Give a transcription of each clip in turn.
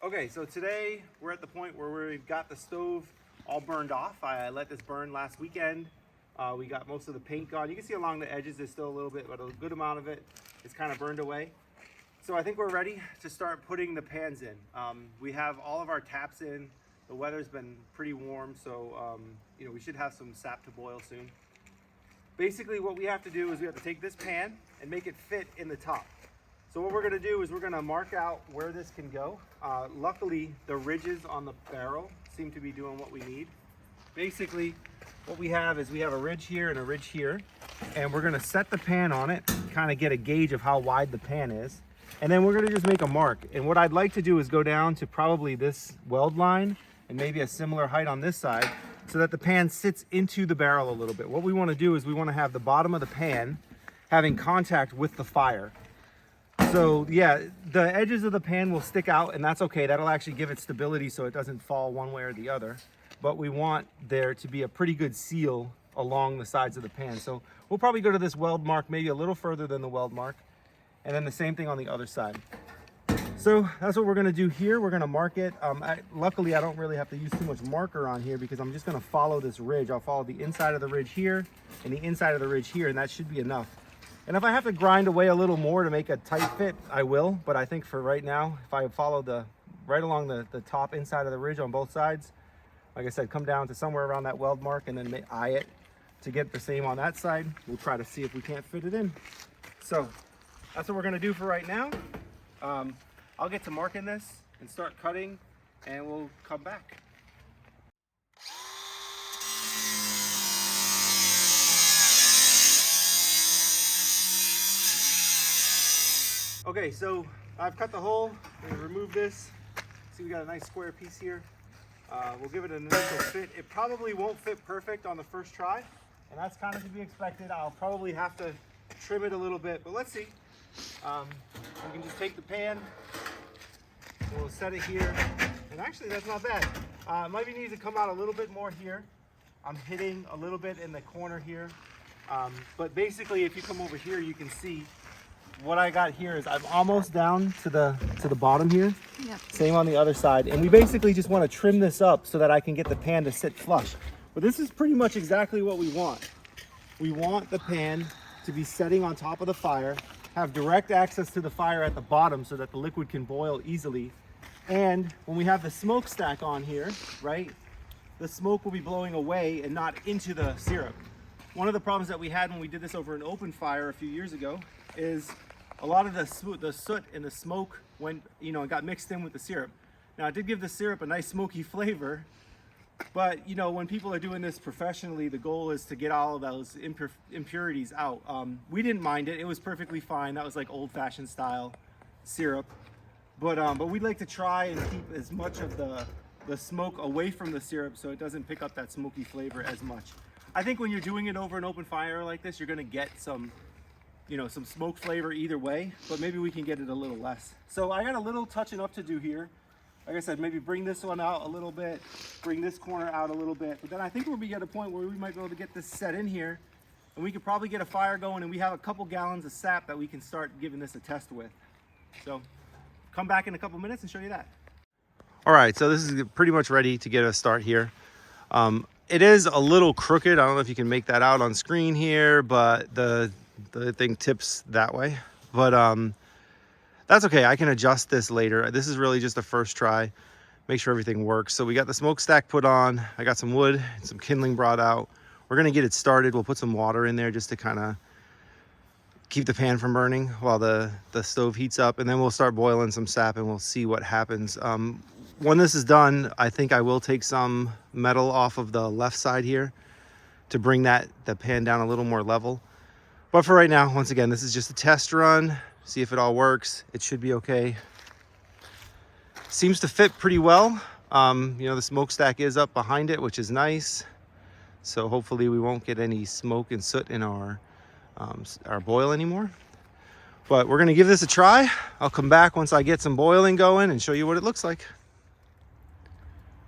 Okay, so today we're at the point where we've got the stove all burned off. I let this burn last weekend. We got most of the paint gone. You can see along the edges there's still a little bit, but a good amount of it is kind of burned away. So I think we're ready to start putting the pans in. We have all of our taps in. The weather's been pretty warm, so we should have some sap to boil soon. Basically what we have to do is we have to take this pan and make it fit in the top. So what we're gonna do is we're gonna mark out where this can go. Luckily, the ridges on the barrel seem to be doing what we need. Basically, what we have is we have a ridge here and a ridge here, and we're gonna set the pan on it, kind of get a gauge of how wide the pan is, and then we're gonna just make a mark. And what I'd like to do is go down to probably this weld line and maybe a similar height on this side so that the pan sits into the barrel a little bit. What we wanna do is we wanna have the bottom of the pan having contact with the fire. So yeah, the edges of the pan will stick out, and that's okay. That'll actually give it stability so it doesn't fall one way or the other. But we want there to be a pretty good seal along the sides of the pan. So we'll probably go to this weld mark, maybe a little further than the weld mark, and then the same thing on the other side. So that's what we're gonna do here. We're gonna mark it. Luckily, I don't really have to use too much marker on here because I'm just gonna follow this ridge. I'll follow the inside of the ridge here and the inside of the ridge here, and that should be enough. And if I have to grind away a little more to make a tight fit, I will. But I think for right now, if I follow right along the top inside of the ridge on both sides, like I said, come down to somewhere around that weld mark and then eye it to get the same on that side. We'll try to see if we can't fit it in. So that's what we're gonna do for right now. I'll get to marking this and start cutting, and we'll come back. Okay, so I've cut the hole and removed this. See, we got a nice square piece here. We'll give it an initial fit. It probably won't fit perfect on the first try, and that's kind of to be expected. I'll probably have to trim it a little bit, but let's see. We can just take the pan, we'll set it here, and actually that's not bad. It might be needs to come out a little bit more here. I'm hitting a little bit in the corner here, but basically if you come over here, you can see what I got here is I'm almost down to the bottom here. Yep. Same on the other side. And we basically just want to trim this up so that I can get the pan to sit flush. But this is pretty much exactly what we want. We want the pan to be setting on top of the fire, have direct access to the fire at the bottom so that the liquid can boil easily. And when we have the smokestack on here, right, the smoke will be blowing away and not into the syrup. One of the problems that we had when we did this over an open fire a few years ago is a lot of the soot and the smoke went, and got mixed in with the syrup. Now, it did give the syrup a nice smoky flavor, but when people are doing this professionally, the goal is to get all of those impurities out. We didn't mind it; it was perfectly fine. That was like old-fashioned style syrup, but we'd like to try and keep as much of the smoke away from the syrup so it doesn't pick up that smoky flavor as much. I think when you're doing it over an open fire like this, you're going to get some smoke flavor either way, but maybe we can get it a little less. So I got a little touching up to do here. Like I said, maybe bring this one out a little bit, bring this corner out a little bit, but then I think we'll be at a point where we might be able to get this set in here, and we could probably get a fire going, and we have a couple gallons of sap that we can start giving this a test with. So come back in a couple minutes and show you that. All right, so this is pretty much ready to get a start here. It is a little crooked. I don't know if you can make that out on screen here, but the thing tips that way, but that's okay. I can adjust this later. This is really just a first try, make sure everything works. So we got the smokestack put on. I got some wood and some kindling brought out. We're gonna get it started. We'll put some water in there just to kind of keep the pan from burning while the stove heats up, and then we'll start boiling some sap and we'll see what happens. When this is done, I think I will take some metal off of the left side here to bring the pan down a little more level. But for right now, once again, this is just a test run. See if it all works. It should be okay. Seems to fit pretty well. The smokestack is up behind it, which is nice. So hopefully we won't get any smoke and soot in our boil anymore. But we're gonna give this a try. I'll come back once I get some boiling going and show you what it looks like.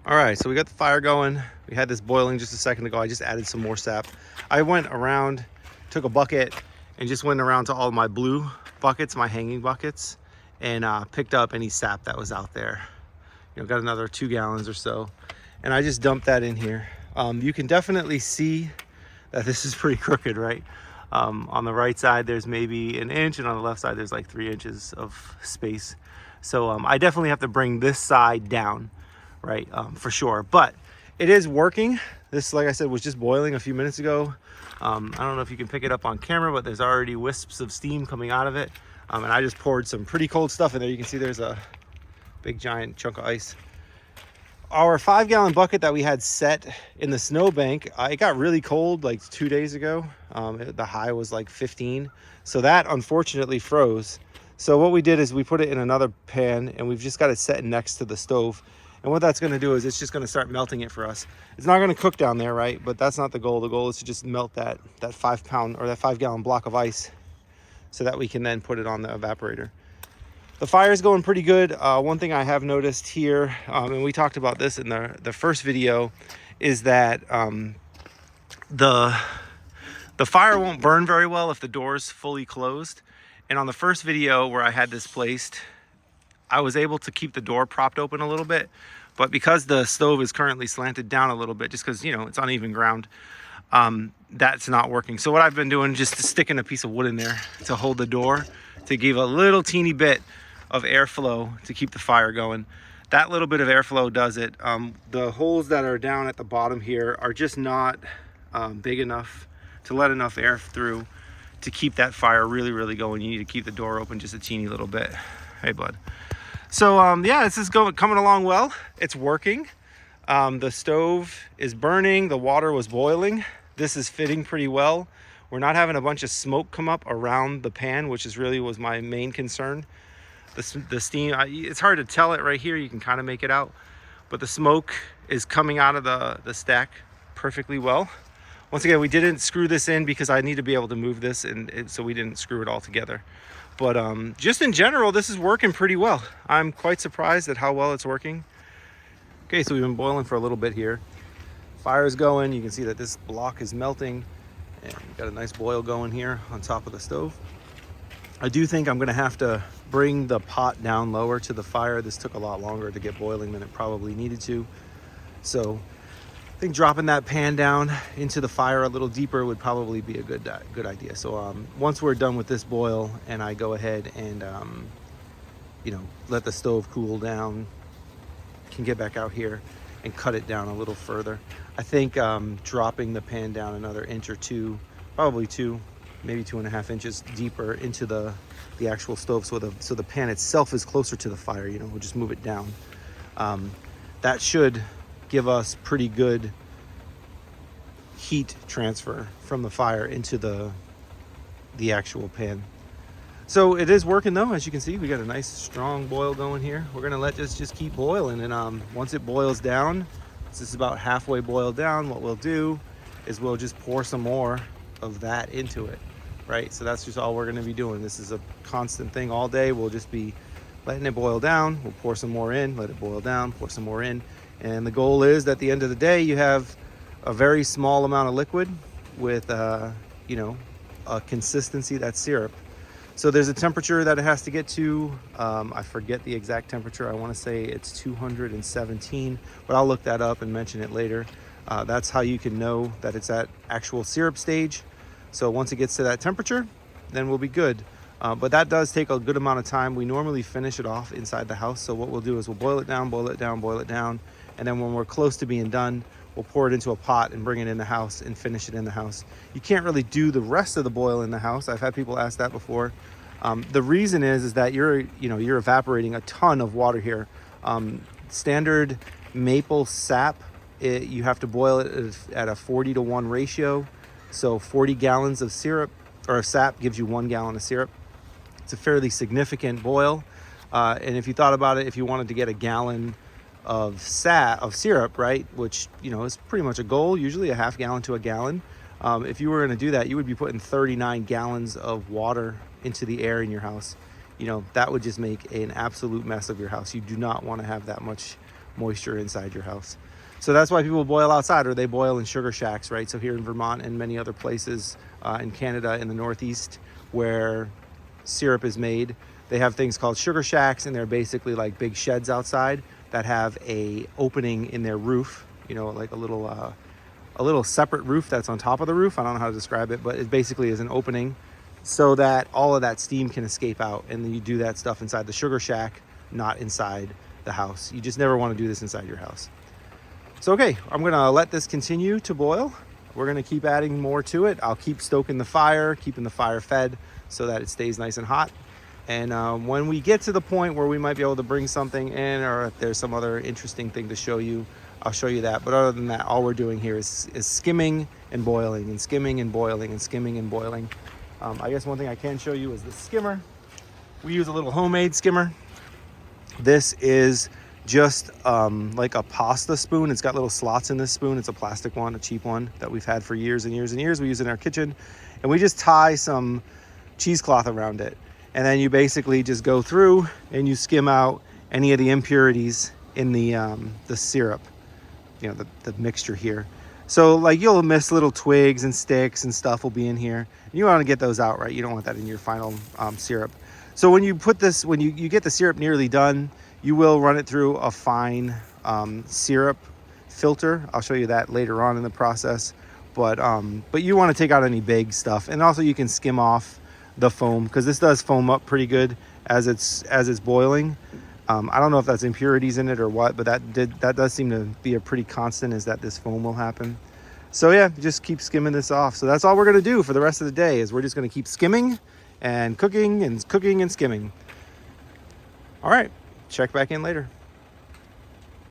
All right, so we got the fire going. We had this boiling just a second ago. I just added some more sap. I went around, took a bucket, and just went around to all my blue buckets, my hanging buckets, and picked up any sap that was out there. got another 2 gallons or so. And I just dumped that in here. You can definitely see that this is pretty crooked, right? On the right side, there's maybe an inch, and on the left side, there's like 3 inches of space. So I definitely have to bring this side down, right? For sure. But it is working. This, like I said, was just boiling a few minutes ago. I don't know if you can pick it up on camera, but there's already wisps of steam coming out of it. And I just poured some pretty cold stuff in there. You can see there's a big giant chunk of ice. Our 5-gallon bucket that we had set in the snowbank, it got really cold like 2 days ago. The high was like 15. So that unfortunately froze. So what we did is we put it in another pan, and we've just got it set next to the stove. And what that's going to do is it's just going to start melting it for us. It's not going to cook down there, right? But that's not the goal. The goal is to just melt that 5-pound or that 5-gallon block of ice so that we can then put it on the evaporator. The fire's going pretty good. One thing I have noticed here, and we talked about this in the first video, is that the fire won't burn very well if the door's fully closed. And on the first video where I had this placed, I was able to keep the door propped open a little bit, but because the stove is currently slanted down a little bit, just because, it's uneven ground, that's not working. So what I've been doing, just sticking a piece of wood in there to hold the door, to give a little teeny bit of airflow to keep the fire going. That little bit of airflow does it. The holes that are down at the bottom here are just not big enough to let enough air through to keep that fire really, really going. You need to keep the door open just a teeny little bit. Hey, bud. So yeah, this is coming along well. It's working. The stove is burning. The water was boiling. This is fitting pretty well. We're not having a bunch of smoke come up around the pan, which was my main concern. The steam, it's hard to tell it right here. You can kind of make it out, but the smoke is coming out of the stack perfectly well. Once again, we didn't screw this in because I need to be able to move this, and so we didn't screw it all together. But just in general, this is working pretty well. I'm quite surprised at how well it's working. Okay, so we've been boiling for a little bit here. Fire's going. You can see that this block is melting, and we've got a nice boil going here on top of the stove. I do think I'm gonna have to bring the pot down lower to the fire. This took a lot longer to get boiling than it probably needed to. So I think dropping that pan down into the fire a little deeper would probably be a good idea. So once we're done with this boil and I go ahead and let the stove cool down, can get back out here and cut it down a little further. I think dropping the pan down another inch or two, probably 2, maybe 2.5 inches deeper into the actual stove, so the pan itself is closer to the fire. We'll just move it down. That should give us pretty good heat transfer from the fire into the actual pan. So it is working though. As you can see, we got a nice strong boil going here. We're gonna let this just keep boiling, and once it boils down, this is about halfway boiled down, what we'll do is we'll just pour some more of that into it, right? So that's just all we're gonna be doing. This is a constant thing all day. We'll just be letting it boil down. We'll pour some more in, let it boil down, pour some more in. And the goal is that at the end of the day, you have a very small amount of liquid with, a consistency that's syrup. So there's a temperature that it has to get to. I forget the exact temperature. I want to say it's 217, but I'll look that up and mention it later. That's how you can know that it's at actual syrup stage. So once it gets to that temperature, then we'll be good. But that does take a good amount of time. We normally finish it off inside the house. So what we'll do is we'll boil it down, boil it down, boil it down. And then when we're close to being done, we'll pour it into a pot and bring it in the house and finish it in the house. You can't really do the rest of the boil in the house. I've had people ask that before. The reason is that you're evaporating a ton of water here. Standard maple sap, you have to boil it at a 40-to-1 ratio. So 40 gallons of syrup or sap gives you 1 gallon of syrup. It's a fairly significant boil. And if you thought about it, if you wanted to get a gallon of syrup, right, which is pretty much a goal, usually a half gallon to a gallon. If you were going to do that, you would be putting 39 gallons of water into the air in your house. That would just make an absolute mess of your house. You do not want to have that much moisture inside your house. So that's why people boil outside, or they boil in sugar shacks, right? So here in Vermont and many other places in Canada in the Northeast where syrup is made, they have things called sugar shacks, and they're basically like big sheds outside. that have a opening in their roof, you know, like a little separate roof that's on top of the roof. I don't know how to describe it, but it basically is an opening so that all of that steam can escape out. And then you do that stuff inside the sugar shack, not inside the house. You just never want to do this inside your house. So, okay, I'm gonna let this continue to boil. We're gonna keep adding more to it. I'll keep stoking the fire, keeping the fire fed so that it stays nice and hot. And when we get to the point where we might be able to bring something in, or if there's some other interesting thing to show you, I'll show you that. But other than that, all we're doing here is skimming and boiling and skimming and boiling and skimming and boiling. I guess one thing I can show you is the skimmer. We use a little homemade skimmer. This is just like a pasta spoon. It's got little slots in this spoon. It's a plastic one, a cheap one that we've had for years and years and years. We use it in our kitchen, and we just tie some cheesecloth around it. And then you basically just go through and you skim out any of the impurities in the syrup, you know, the mixture here. So like you'll miss little twigs and sticks and stuff will be in here. You want to get those out, right? You don't want that in your final syrup. So when you put this, when you get the syrup nearly done, you will run it through a fine syrup filter. I'll show you that later on in the process. But you want to take out any big stuff, and also you can skim off the foam, because this does foam up pretty good as it's boiling. I don't know if that's impurities in it or what, but that does seem to be a pretty constant, is that this foam will happen. So yeah, just keep skimming this off. So that's all we're gonna do for the rest of the day, is we're just gonna keep skimming and cooking and skimming. All right, check back in later.